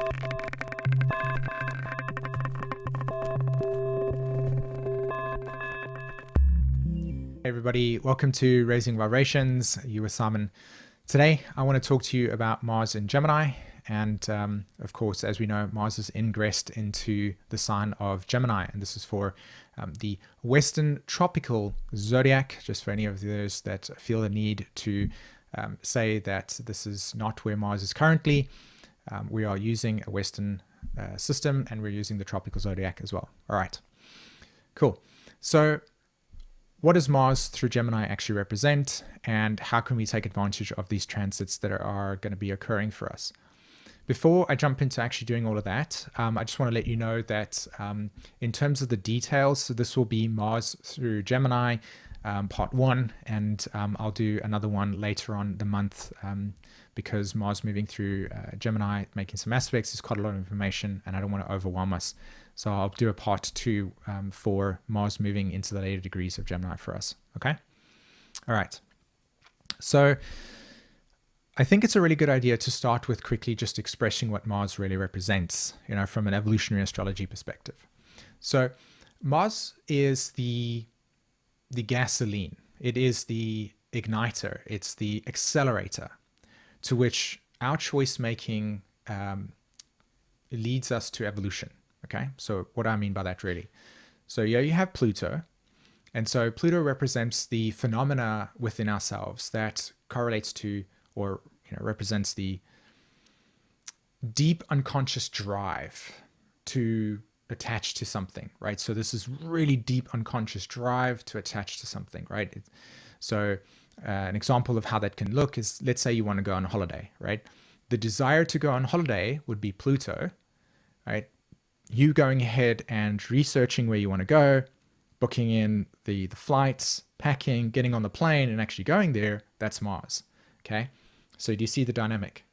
Hey everybody, welcome to Raising Vibrations. You with Simon. Today I want to talk to you about Mars in Gemini, and of course, as we know, Mars is ingressed into the sign of Gemini, and this is for the Western tropical zodiac. Just for any of those that feel the need to say that this is not where Mars is currently, we are using a Western system, and we're using the tropical zodiac as well. All right, cool. So what does Mars through Gemini actually represent, and how can we take advantage of these transits that are going to be occurring for us? Before I jump into actually doing all of that, I just want to let you know that in terms of the details, so this will be Mars through Gemini, part 1, and I'll do another one later on the month because Mars moving through Gemini, making some aspects, is quite a lot of information, and I don't want to overwhelm us. So I'll do a part 2 for Mars moving into the later degrees of Gemini for us. Okay. All right. So I think it's a really good idea to start with quickly just expressing what Mars really represents, you know, from an evolutionary astrology perspective. So Mars is the gasoline. It is the igniter. It's the accelerator to which our choice making leads us to evolution. Okay, so what do I mean by that really? So yeah, you have Pluto, and so Pluto represents the phenomena within ourselves that correlates to, or represents the deep unconscious drive to attach to something, right? So this is really deep unconscious drive to attach to something, right? So an example of how that can look is, let's say you want to go on a holiday, right? The desire to go on holiday would be Pluto, right? You going ahead and researching where you want to go, booking in the flights, packing, getting on the plane, and actually going there, that's Mars. Okay, so do you see the dynamic?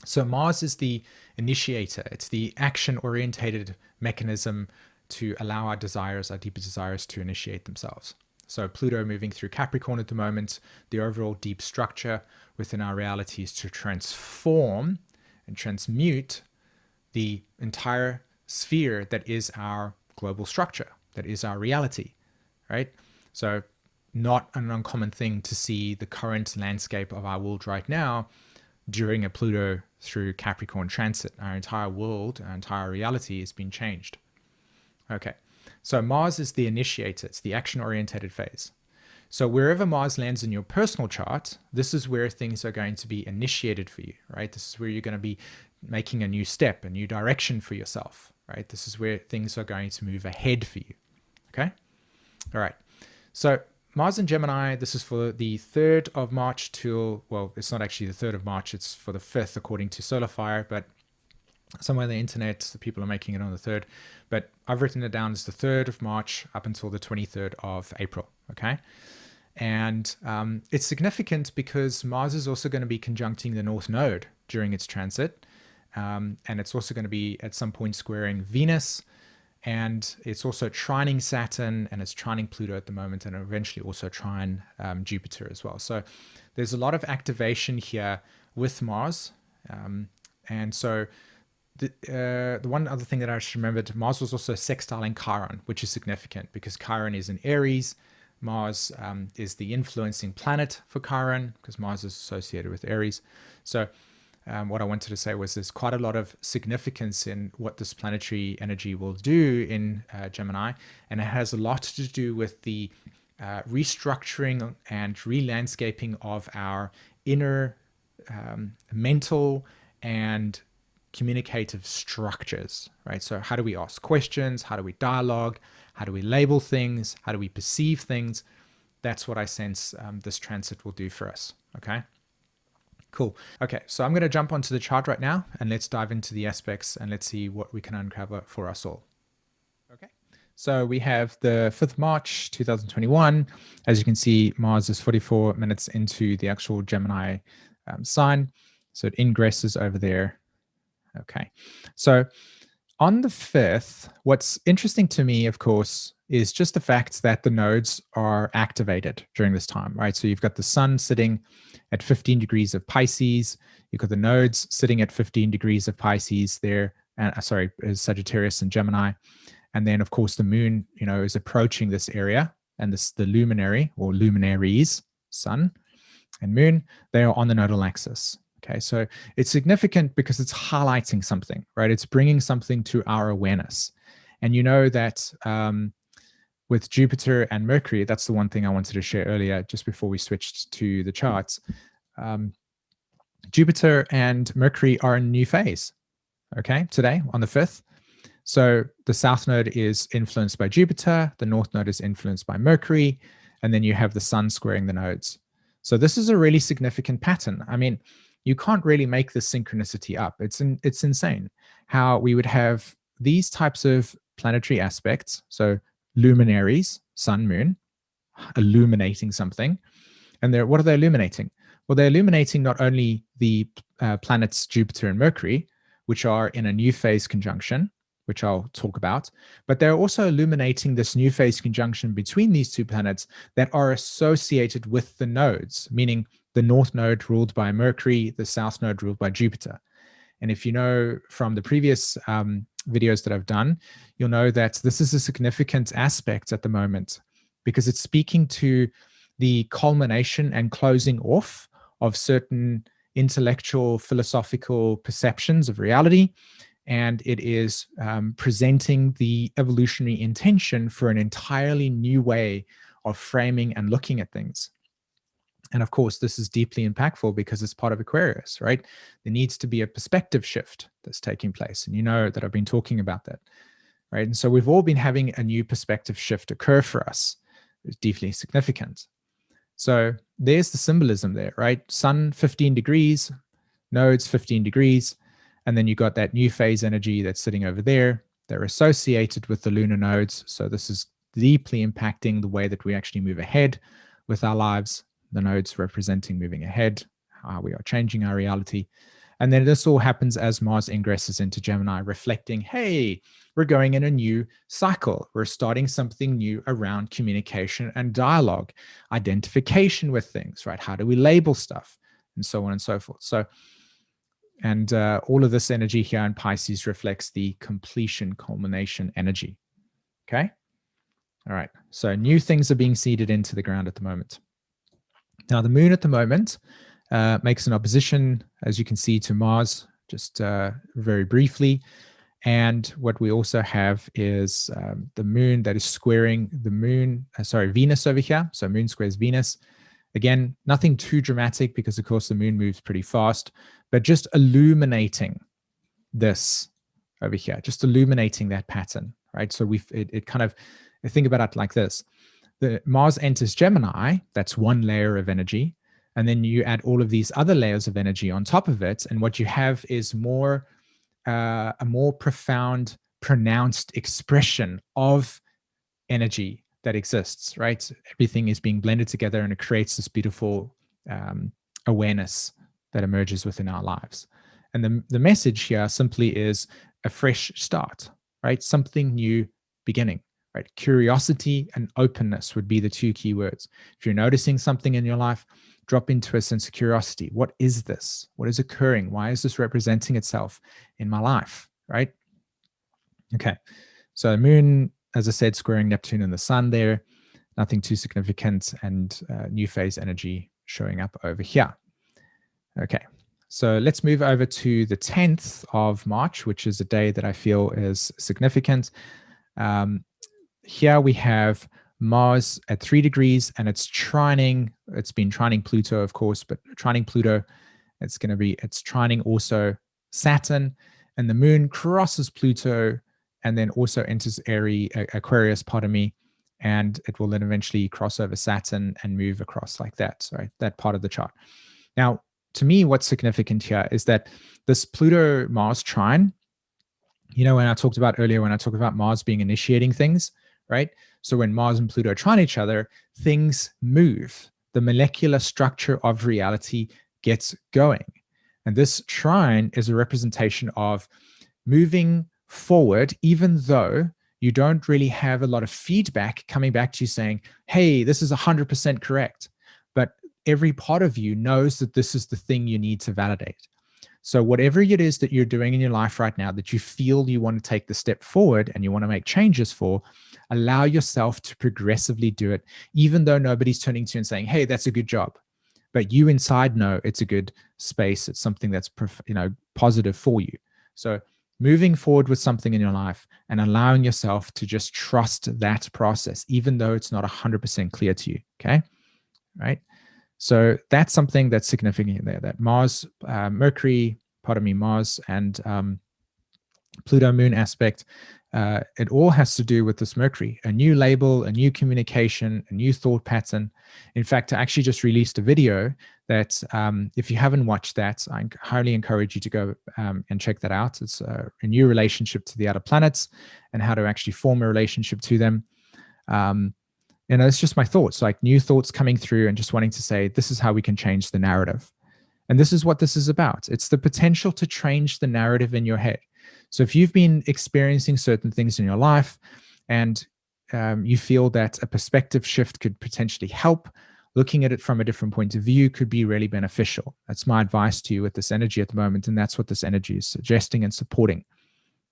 So Mars is the initiator. It's the action-orientated mechanism to allow our desires, our deeper desires, to initiate themselves. So Pluto moving through Capricorn at the moment, the overall deep structure within our reality is to transform and transmute the entire sphere that is our global structure, that is our reality, right? So not an uncommon thing to see the current landscape of our world right now during a Pluto through Capricorn transit. Our entire world, our entire reality has been changed. Okay, so Mars is the initiator. It's the action-orientated phase. So wherever Mars lands in your personal chart, this is where things are going to be initiated for you, right? This is where you're going to be making a new step, a new direction for yourself, right? This is where things are going to move ahead for you, okay? All right, so Mars in Gemini, this is for the 3rd of March till, well, it's not actually the 3rd of March, it's for the 5th according to Solar Fire, but somewhere on the internet, the people are making it on the 3rd, but I've written it down as the 3rd of March up until the 23rd of April, okay? And it's significant because Mars is also going to be conjuncting the North Node during its transit. And it's also going to be at some point squaring Venus, and it's also trining Saturn, and it's trining Pluto at the moment, and eventually also trine Jupiter as well. So there's a lot of activation here with Mars. And so the one other thing that I just remembered, Mars was also sextiling Chiron, which is significant because Chiron is in Aries. Mars is the influencing planet for Chiron because Mars is associated with Aries. So what I wanted to say was there's quite a lot of significance in what this planetary energy will do in Gemini, and it has a lot to do with the restructuring and re-landscaping of our inner mental and communicative structures, right? So how do we ask questions? How do we dialogue? How do we label things? How do we perceive things? That's what I sense this transit will do for us, okay? Cool. Okay, so I'm going to jump onto the chart right now, and let's dive into the aspects, and let's see what we can uncover for us all. Okay, so we have the 5th of March, 2021. As you can see, Mars is 44 minutes into the actual Gemini sign, so it ingresses over there. Okay, so on the 5th, what's interesting to me, of course, is just the fact that the nodes are activated during this time, right? So you've got the sun sitting at 15 degrees of Pisces. You've got the nodes sitting at 15 degrees of Pisces there, Sagittarius and Gemini. And then, of course, the moon, is approaching this area, and the luminary or luminaries, sun and moon, they are on the nodal axis. Okay, so it's significant because it's highlighting something, right? It's bringing something to our awareness. And you know that with Jupiter and Mercury, that's the one thing I wanted to share earlier, just before we switched to the charts. Jupiter and Mercury are in a new phase, okay, today on the 5th. So the south node is influenced by Jupiter, the north node is influenced by Mercury, and then you have the sun squaring the nodes. So this is a really significant pattern. I mean, you can't really make this synchronicity up. It's insane how we would have these types of planetary aspects, so luminaries, sun, moon, illuminating something. And what are they illuminating? Well, they're illuminating not only the planets Jupiter and Mercury, which are in a new phase conjunction, which I'll talk about, but they're also illuminating this new phase conjunction between these two planets that are associated with the nodes, meaning the north node ruled by Mercury, the south node ruled by Jupiter. And if you know from the previous videos that I've done, you'll know that this is a significant aspect at the moment because it's speaking to the culmination and closing off of certain intellectual, philosophical perceptions of reality. And it is presenting the evolutionary intention for an entirely new way of framing and looking at things. And of course, this is deeply impactful because it's part of Aquarius, right? There needs to be a perspective shift that's taking place. And you know that I've been talking about that, right? And so we've all been having a new perspective shift occur for us. It's deeply significant. So there's the symbolism there, right? Sun 15 degrees, nodes 15 degrees, and then you got that new phase energy that's sitting over there. They're associated with the lunar nodes. So this is deeply impacting the way that we actually move ahead with our lives. The nodes representing moving ahead, how we are changing our reality. And then this all happens as Mars ingresses into Gemini, reflecting, hey, we're going in a new cycle. We're starting something new around communication and dialogue, identification with things, right? How do we label stuff? And so on and so forth. So, and all of this energy here in Pisces reflects the completion, culmination energy. Okay? All right. So new things are being seeded into the ground at the moment. Now, the moon at the moment makes an opposition, as you can see, to Mars, just very briefly. And what we also have is the moon that is squaring the moon, Venus over here. So moon squares Venus. Again, nothing too dramatic because, of course, the moon moves pretty fast, but just illuminating this over here, just illuminating that pattern, right? So it kind of, think about it like this. The Mars enters Gemini, that's one layer of energy, and then you add all of these other layers of energy on top of it, and what you have is a more profound, pronounced expression of energy that exists, right? Everything is being blended together, and it creates this beautiful awareness that emerges within our lives. And the message here simply is a fresh start, right? Something new beginning. Right? Curiosity and openness would be the two key words. If you're noticing something in your life, drop into a sense of curiosity. What is this? What is occurring? Why is this representing itself in my life? Right? Okay. So moon, as I said, squaring Neptune and the sun there. Nothing too significant, and new phase energy showing up over here. Okay. So let's move over to the 10th of March, which is a day that I feel is significant. Here we have Mars at 3 degrees, and it's been trining Pluto, of course, but trining Pluto, it's trining also Saturn, and the moon crosses Pluto and then also enters Aquarius, and it will then eventually cross over Saturn and move across like that. Sorry, that part of the chart. Now, to me, what's significant here is that this Pluto-Mars trine, when I talked about earlier, when I talked about Mars being initiating things, right? So when Mars and Pluto trine each other, things move. The molecular structure of reality gets going. And this trine is a representation of moving forward, even though you don't really have a lot of feedback coming back to you saying, hey, this is 100% correct. But every part of you knows that this is the thing you need to validate. So whatever it is that you're doing in your life right now that you feel you want to take the step forward and you want to make changes for, allow yourself to progressively do it, even though nobody's turning to you and saying, hey, that's a good job. But you inside know it's a good space. It's something that's positive for you. So moving forward with something in your life and allowing yourself to just trust that process, even though it's not 100% clear to you. Okay. Right. So that's something that's significant there, that Mars, Mercury, Mars and Pluto moon aspect, it all has to do with this Mercury, a new label, a new communication, a new thought pattern. In fact, I actually just released a video that if you haven't watched that, I highly encourage you to go and check that out. It's a new relationship to the outer planets and how to actually form a relationship to them. It's just my thoughts, like new thoughts coming through and just wanting to say, this is how we can change the narrative. And this is what this is about. It's the potential to change the narrative in your head. So if you've been experiencing certain things in your life and you feel that a perspective shift could potentially help, looking at it from a different point of view could be really beneficial. That's my advice to you with this energy at the moment. And that's what this energy is suggesting and supporting.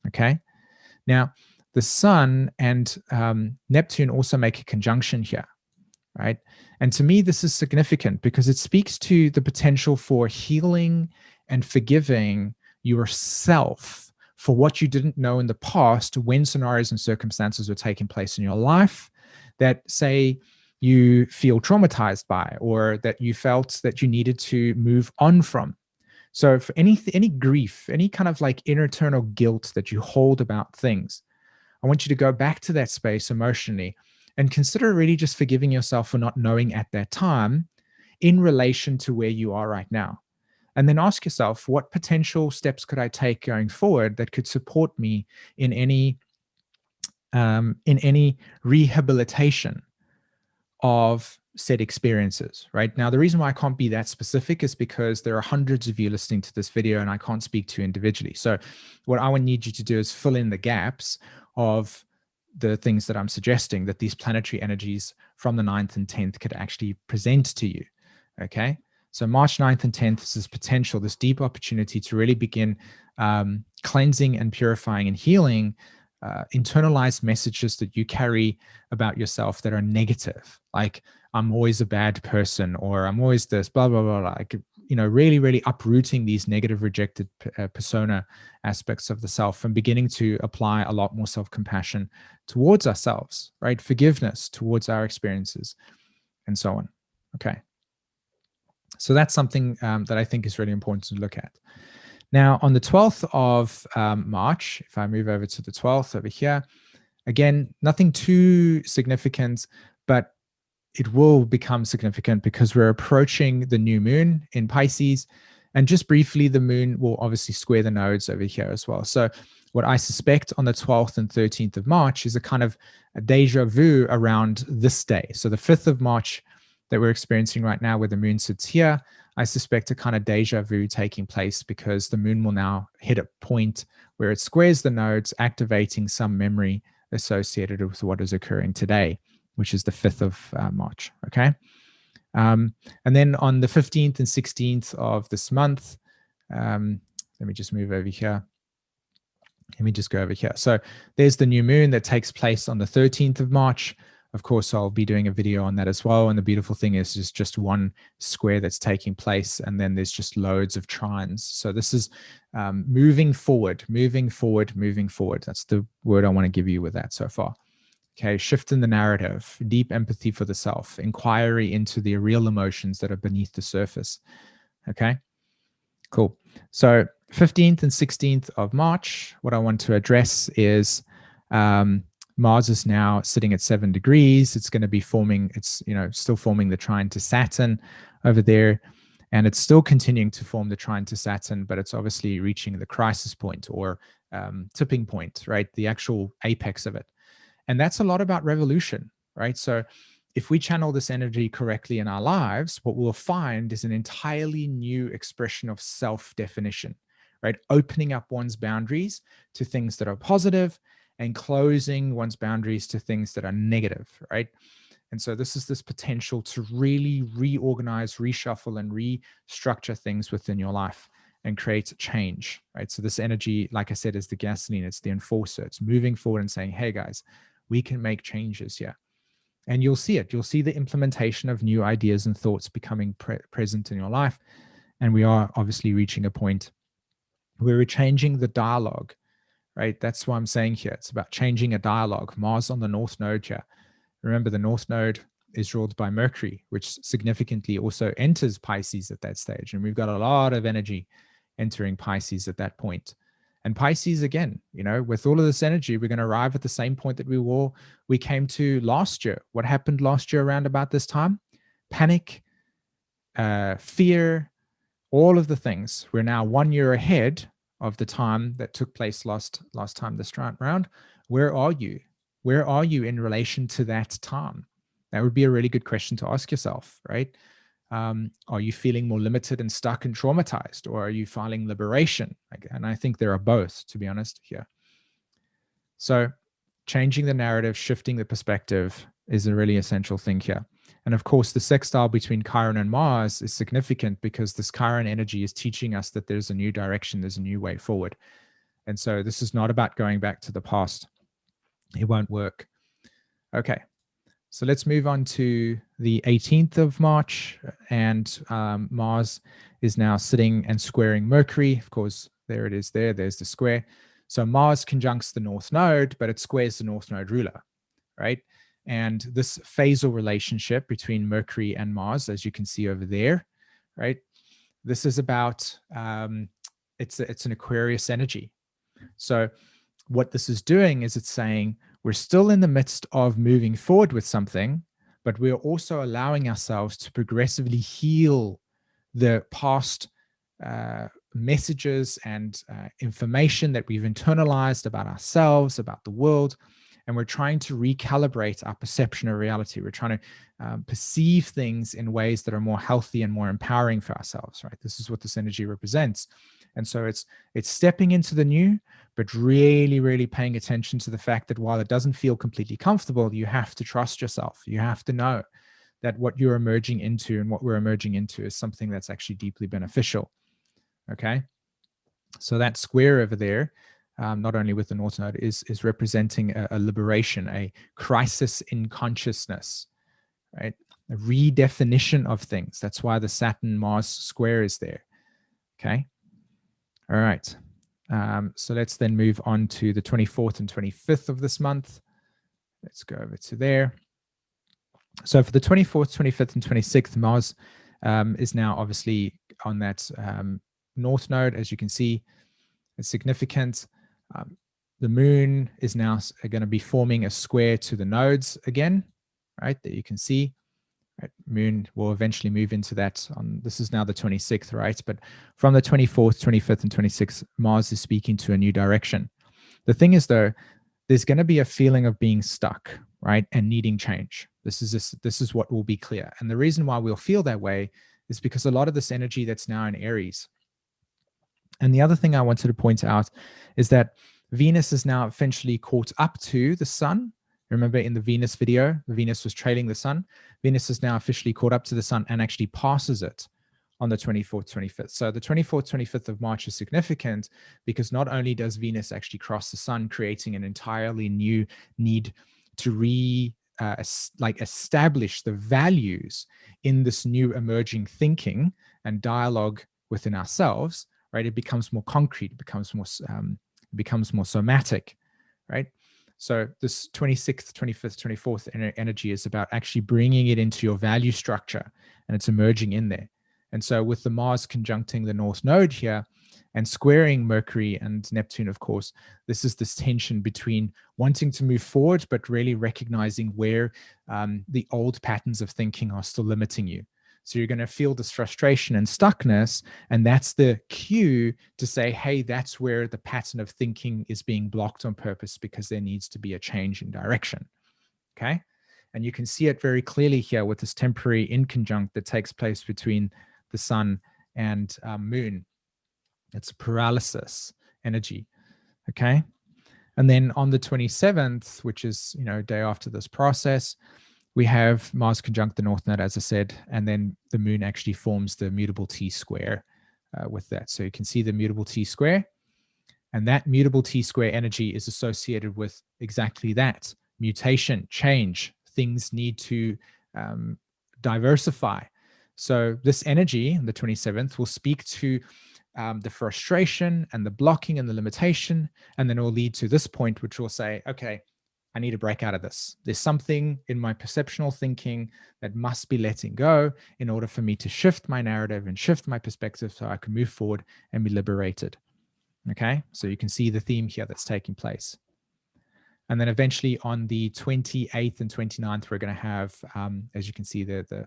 Okay. Now, the Sun and Neptune also make a conjunction here, right? And to me, this is significant because it speaks to the potential for healing and forgiving yourself for what you didn't know in the past when scenarios and circumstances were taking place in your life that, say, you feel traumatized by, or that you felt that you needed to move on from. So for any grief, any kind of like internal guilt that you hold about things, I want you to go back to that space emotionally and consider really just forgiving yourself for not knowing at that time in relation to where you are right now. And then ask yourself, what potential steps could I take going forward that could support me in any rehabilitation of said experiences, right? Now, the reason why I can't be that specific is because there are hundreds of you listening to this video and I can't speak to individually. So what I would need you to do is fill in the gaps of the things that I'm suggesting that these planetary energies from the 9th and 10th could actually present to you, okay? So March 9th and 10th is this potential, this deep opportunity to really begin cleansing and purifying and healing internalized messages that you carry about yourself that are negative, like I'm always a bad person, or I'm always this, blah, blah, blah, blah. Like, really, really uprooting these negative rejected persona aspects of the self and beginning to apply a lot more self-compassion towards ourselves, right? Forgiveness towards our experiences and so on. Okay. So that's something that I think is really important to look at. Now, on the 12th of March, if I move over to the 12th over here, again, nothing too significant, but it will become significant because we're approaching the new moon in Pisces. And just briefly, the moon will obviously square the nodes over here as well. So what I suspect on the 12th and 13th of March is a kind of a deja vu around this day. So the 5th of March that we're experiencing right now, where the moon sits here, I suspect a kind of deja vu taking place because the moon will now hit a point where it squares the nodes, activating some memory associated with what is occurring today, which is the 5th of March, okay? And then on the 15th and 16th of this month, let me just move over here. Let me just go over here. So there's the new moon that takes place on the 13th of March. Of course, I'll be doing a video on that as well. And the beautiful thing is there's just one square that's taking place, and then there's just loads of trines. So this is moving forward, moving forward, moving forward. That's the word I want to give you with that so far. Okay, shift in the narrative, deep empathy for the self, inquiry into the real emotions that are beneath the surface. Okay, cool. So 15th and 16th of March, what I want to address is Mars is now sitting at 7 degrees. It's going to be forming, it's, still forming the trine to Saturn over there. And it's still continuing to form the trine to Saturn, but it's obviously reaching the crisis point or tipping point, right? The actual apex of it. And that's a lot about revolution, right? So if we channel this energy correctly in our lives, what we'll find is an entirely new expression of self-definition, right? Opening up one's boundaries to things that are positive and closing one's boundaries to things that are negative, right? And so this is this potential to really reorganize, reshuffle, and restructure things within your life and create change, right? So this energy, like I said, is the gasoline, it's the enforcer. It's moving forward and saying, hey guys, we can make changes here. And you'll see it. You'll see the implementation of new ideas and thoughts becoming present in your life. And we are obviously reaching a point where we're changing the dialogue, right? That's what I'm saying here. It's about changing a dialogue. Mars on the North Node here. Remember, the North Node is ruled by Mercury, which significantly also enters Pisces at that stage. And we've got a lot of energy entering Pisces at that point. And Pisces, again, with all of this energy, we're going to arrive at the same point that we came to last year. What happened last year around about this time? Panic, fear, all of the things. We're now 1 year ahead of the time that took place last time this round. Where are you? Where are you in relation to that time? That would be a really good question to ask yourself, right? Are you feeling more limited and stuck and traumatized, or are you feeling liberation? And I think there are both, to be honest, here. So changing the narrative, shifting the perspective is a really essential thing here. And of course, the sextile between Chiron and Mars is significant because this Chiron energy is teaching us that there's a new direction, there's a new way forward. And so this is not about going back to the past. It won't work. Okay, so let's move on to the 18th of March. And Mars is now sitting and squaring Mercury. Of course, there it is there. There's the square. So Mars conjuncts the North Node, but it squares the North Node ruler, right? And this phasal relationship between Mercury and Mars, as you can see over there, right? This is about, it's an Aquarius energy. So what this is doing is it's saying we're still in the midst of moving forward with something, but we're also allowing ourselves to progressively heal the past messages and information that we've internalized about ourselves, about the world. And we're trying to recalibrate our perception of reality. We're trying to perceive things in ways that are more healthy and more empowering for ourselves, right? This is what this energy represents. And so it's stepping into the new, but really, really paying attention to the fact that while it doesn't feel completely comfortable, you have to trust yourself. You have to know that what you're emerging into and what we're emerging into is something that's actually deeply beneficial. Okay. So that square over there, not only with the North Node, is representing a liberation, a crisis in consciousness, right? A redefinition of things. That's why the Saturn-Mars square is there. Okay. All right. So let's then move on to the 24th and 25th of this month. Let's go over to there. So for the 24th, 25th, and 26th, Mars is now obviously on that North Node, as you can see. It's significant. The moon is now going to be forming a square to the nodes again, right? That you can see. Right? Moon will eventually move into that. This is now the 26th, right? But from the 24th, 25th, and 26th, Mars is speaking to a new direction. The thing is, though, there's going to be a feeling of being stuck, right? And needing change. This is what will be clear. And the reason why we'll feel that way is because a lot of this energy that's now in Aries. And the other thing I wanted to point out is that Venus is now eventually caught up to the sun. Remember in the Venus video, the Venus was trailing the sun. Venus is now officially caught up to the sun and actually passes it on the 24th, 25th. So the 24th, 25th of March is significant because not only does Venus actually cross the sun, creating an entirely new need to establish the values in this new emerging thinking and dialogue within ourselves, right? It becomes more concrete, it becomes more somatic, right? So this 26th, 25th, 24th energy is about actually bringing it into your value structure, and it's emerging in there. And so with the Mars conjuncting the North Node here and squaring Mercury and Neptune, of course, this is this tension between wanting to move forward, but really recognizing where the old patterns of thinking are still limiting you. So you're going to feel this frustration and stuckness, and that's the cue to say, hey, that's where the pattern of thinking is being blocked on purpose because there needs to be a change in direction. Okay? And you can see it very clearly here with this temporary inconjunct that takes place between the sun and moon. It's a paralysis energy. Okay? And then on the 27th, which is, day after this process, we have Mars conjunct the North Node, as I said, and then the moon actually forms the mutable T-square with that. So you can see the mutable T-square, and that mutable T-square energy is associated with exactly that: mutation, change. Things need to diversify. So this energy, the 27th, will speak to the frustration and the blocking and the limitation, and then it will lead to this point, which will say, okay, I need to break out of this. There's something in my perceptual thinking that must be letting go in order for me to shift my narrative and shift my perspective so I can move forward and be liberated. Okay, so you can see the theme here that's taking place. And then eventually on the 28th and 29th, we're going to have, as you can see, the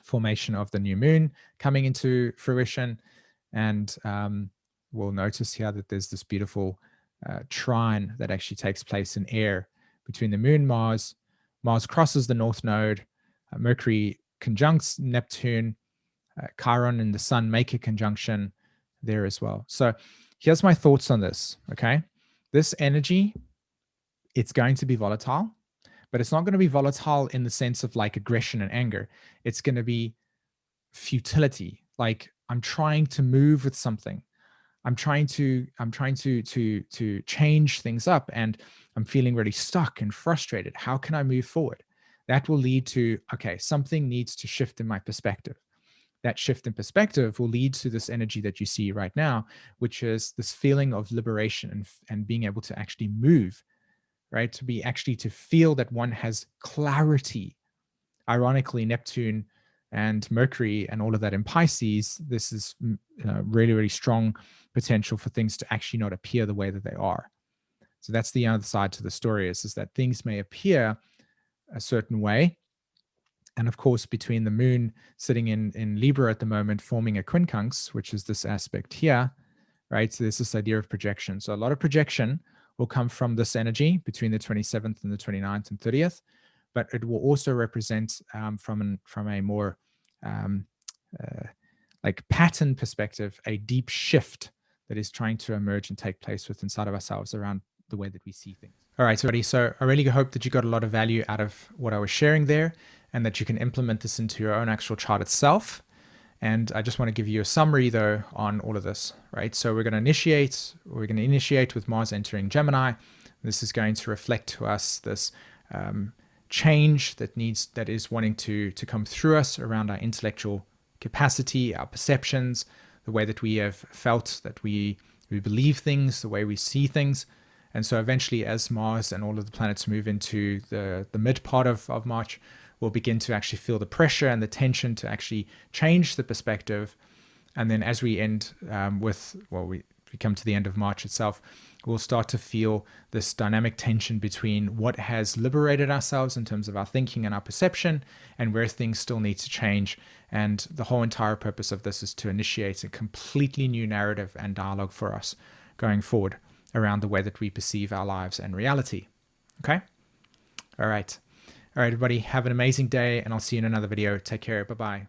formation of the new moon coming into fruition. And we'll notice here that there's this beautiful trine that actually takes place in air between the moon, Mars. Mars crosses the North Node. Mercury conjuncts Neptune. Chiron and the Sun make a conjunction there as well. So here's my thoughts on this, okay? This energy, it's going to be volatile, but it's not going to be volatile in the sense of like aggression and anger. It's going to be futility. Like, I'm trying to move with something. I'm trying to change things up, and I'm feeling really stuck and frustrated. How can I move forward? That will lead to, okay, something needs to shift in my perspective. That shift in perspective will lead to this energy that you see right now, which is this feeling of liberation and being able to actually move, right? To feel that one has clarity. Ironically, Neptune and Mercury and all of that in Pisces, this is really, really strong potential for things to actually not appear the way that they are. So that's the other side to the story, is that things may appear a certain way. And of course, between the moon sitting in Libra at the moment, forming a quincunx, which is this aspect here, right? So there's this idea of projection. So a lot of projection will come from this energy between the 27th and the 29th and 30th, but it will also represent from a more like pattern perspective, a deep shift that is trying to emerge and take place within inside of ourselves around the way that we see things. All right, everybody. So I really hope that you got a lot of value out of what I was sharing there, and that you can implement this into your own actual chart itself. And I just want to give you a summary though on all of this, right? So we're going to initiate with Mars entering Gemini. This is going to reflect to us this change that is wanting to come through us around our intellectual capacity, our perceptions, the way that we have felt that we believe things, the way we see things. And so eventually, as Mars and all of the planets move into the mid part of March, we'll begin to actually feel the pressure and the tension to actually change the perspective. And then as we end we come to the end of March itself, we'll start to feel this dynamic tension between what has liberated ourselves in terms of our thinking and our perception, and where things still need to change. And the whole entire purpose of this is to initiate a completely new narrative and dialogue for us going forward around the way that we perceive our lives and reality. Okay? All right. All right, everybody, have an amazing day, and I'll see you in another video. Take care. Bye-bye.